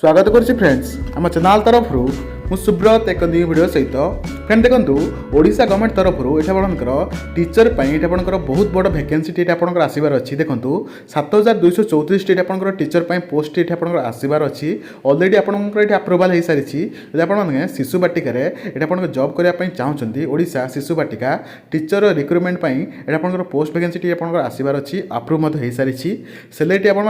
स्वागत करुच्ची फ्रेंड्स आम चैनल तरफ मु सुब्रत एक न्यू वीडियो सहित फ्रेंड देखो ओडिशा गवर्नमेंट तरफ ये टीचर पर बहुत बड़ वैकेंसी ये आसबार अच्छी देखो 7234 आप टीचर पोस्ट ये आसबार अच्छी अलरेडी आपंकर आप्रुवाल हो सारी जब आप शिशु बाटिकार ये जॉब करने चाहते ओडिशा शिशु बाटिका टीचर रिक्रुटमेंट ये पोस्ट वैकेंसी आसबार अच्छी आप्रुव हो सारी सैलरी आपर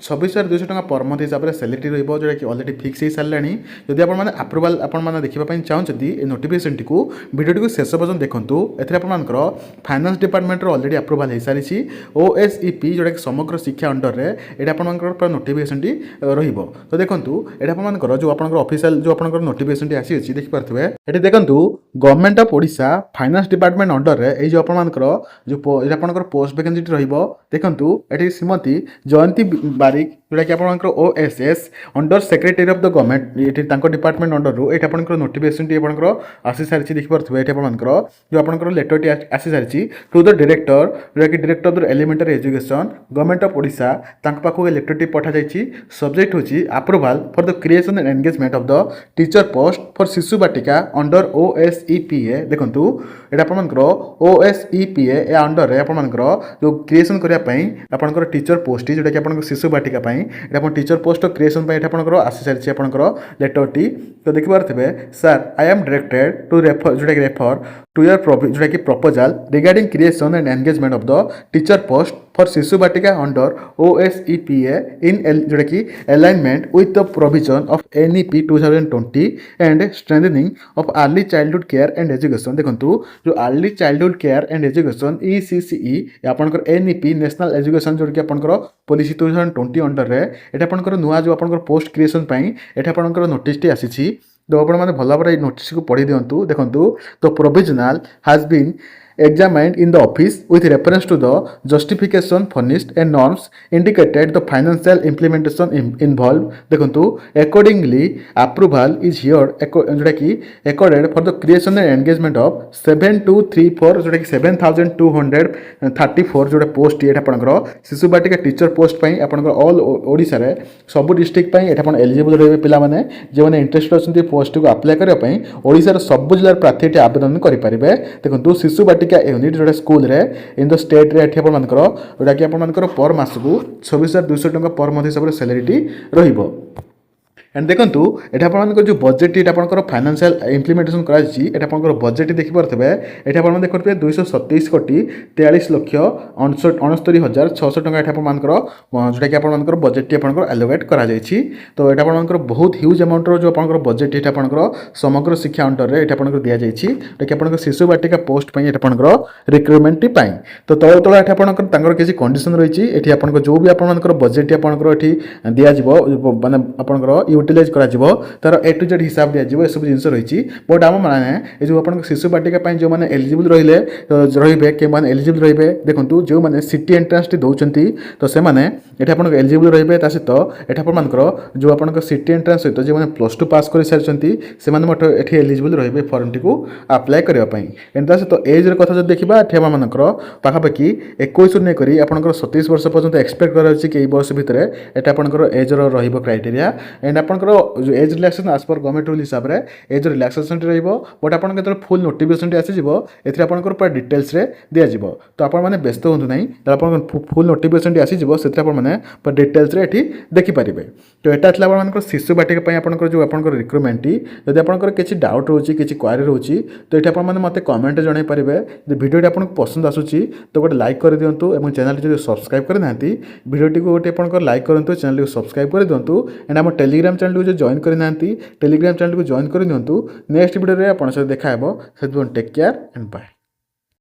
26,200 टका पर मंथ हिसाब से सैलरी रोज कि अलरेडी फिक्स हो सारे जदि आप आप्रुवाल देखा चाहते ये नोटिफिकेशन टी भिडियो शेष पर्यटन देखूँ एपर फाइनान्स डिपार्टमेंट अलरेडी आप्रुवाल हो सारी OSEP जोटा कि समग्र शिक्षा अंडर में ये आपर नोटिफिकेशन टी तो देखूँ ये आपर जो आप ऑफिशियल जो आप नोटिफिकेशन टी आसी देखिपे ये देखूँ government of Odisha finance department under में ये जो आपर पोस्ट वैकेंसी देखूँ ये श्रीमती जयंती बारिक जोटा कि आप OSS under secretary of the government ये डिपार्टमेंट अंडर रू ये आप नोटिफिकेशन टी आसी सारी देखिपे ये जो आप लेटर टी आसी सारी टू द डायरेक्टर जोटा कि director of the elementary education government of Odisha पाखक लेटर टी पठा जाइए सब्जेक्ट होची approval for the creation and engagement of the teacher post for Shishu Vatika under OSEPA देखो ये आपर OSEPA अंडर में आपर जो क्रिएशन करने टीचर पोस्ट जोटा कि आप शिशु बाटिका ये टीचर पोस्ट क्रिएशन ये आसी सारी आप लेटर टी तो देखिपे sir I am directed to refer जोटा कि रेफर टू योर जोटा कि proposal regarding creation and engagement of the teacher post for Shishu Vatika under OSEPA in जोटा कि alignment with the provision of NEP 2020 and strengthening of early childhood care and education देखो जो early childhood care and education ECCE आपंकर NEP national education जोटा कि आपंकर policy 2020 under में ये आपंकर नुआ जो आपंकर पोस्ट क्रिएशन ये आपंकर नोटिस टी आसी तो आप भल भाव नोटिस को पढ़ी दिंतु देखो the provisional has been examined in the office with reference to the justification furnished and norms indicated the financial implementation involved देखो accordingly approval is here जोटा कि accorded for the creation and engagement of 7234 जोटा कि 7,234 जोटा post ये आपंकर शिशु बाटिका teacher post आपंकर ऑल ओडिशा रे सब डिस्ट्रिक्ट ये एलिजिबल रही पे जो मैंने इंटरेस्ट अच्छे पोस्ट को अप्लाई करने ओडिशार सब जिलार प्रार्थी आवेदन करेंगे देखो शिशु बाटिका यूनिट जोटा स्कूल रे इन द स्टेट रे जोटा कि आपर पर मास को 26,200 टका पर मंथ हिसाब से सैलरी टी रहिबो एंड देखो ये आप जो बजेट ये आपंकर फाइनेंशियल इम्प्लीमेंटेशन कर बजेट देखिपे ये आप देखिए 227 कोटी 43 लक्ष 69,600 टका जोटा कि आपर बजेट टी आप एलोकेट कर तो ये आप बहुत ह्यूज अमाउंट जो आप बजेट ये आपंकर समग्र शिक्षा अंडर में ये दि जाइए कि आप शिशु बाटिका पोस्ट ये आपंकर रिक्रुटमेंट टी तो तल तल ये किसी कंडीशन रही है आप जो भी आपंकर बजेट आपंकर दिज्व मानने आपंकर यूटिलाइज करा तार A to Z हिसाब दिज्व सब जिन रही बट आम मैंने जो आप शिशु बाटिका जो मैंने एलिजिबल रे कि एलिजिबल रे देखो जो मैंने सिटी एंट्रांस टी दौरान तो से आप एलिजिबल रे सहित ये आपर जो आप सिटी एंट्रांस सहित जो मैंने +2 पास कर सारी से एलिजिबल रे फॉर्म टी को अप्लाई करने एंड सहित एज कथा जो देखा ये आमर पाखापाखि 21 नहीं आप 27 वर्ष पर्यंत एक्सपेक्ट कर बयस भितर ये आपर एज क्राइटेरिया एंड आपंकर जो एज रिलैक्सेशन आज पर गवर्नमेंट रूल हिसाब से एज रिलैक्सेशन बट आप फुल नोटिफिकेशन आसीज एपंकर पूरा डिटेल्स दिज्व तो आप व्यस्त हूँ ना आप फुल नोटिफिकेशन आसीज से डिटेल्स ये देखिपारे तो यहाँ था आप शिशु बाटिका आपंकर जो आप रिक्रुटमेंट जब आपंकर किसी डाउट रोचे किसी क्वारी रोचे तो ये आपने मत कमेंट जन पारे भिडियो आपको पसंद आसूसी तो गोटे लाइक कर दिंतु और चैनल जो सब्सक्राइब करना भिडियो को गोटे आप लाइक करूँ चैनल को सब्सक्राइब कर दिंतु एंड आम टेलीग्राम चैनल को जो जॉइन करना टेलीग्राम चैनल को जॉइन कर दिंतु नेक्स्ट वीडियो में आप देखा टेक केयर एंड बाय।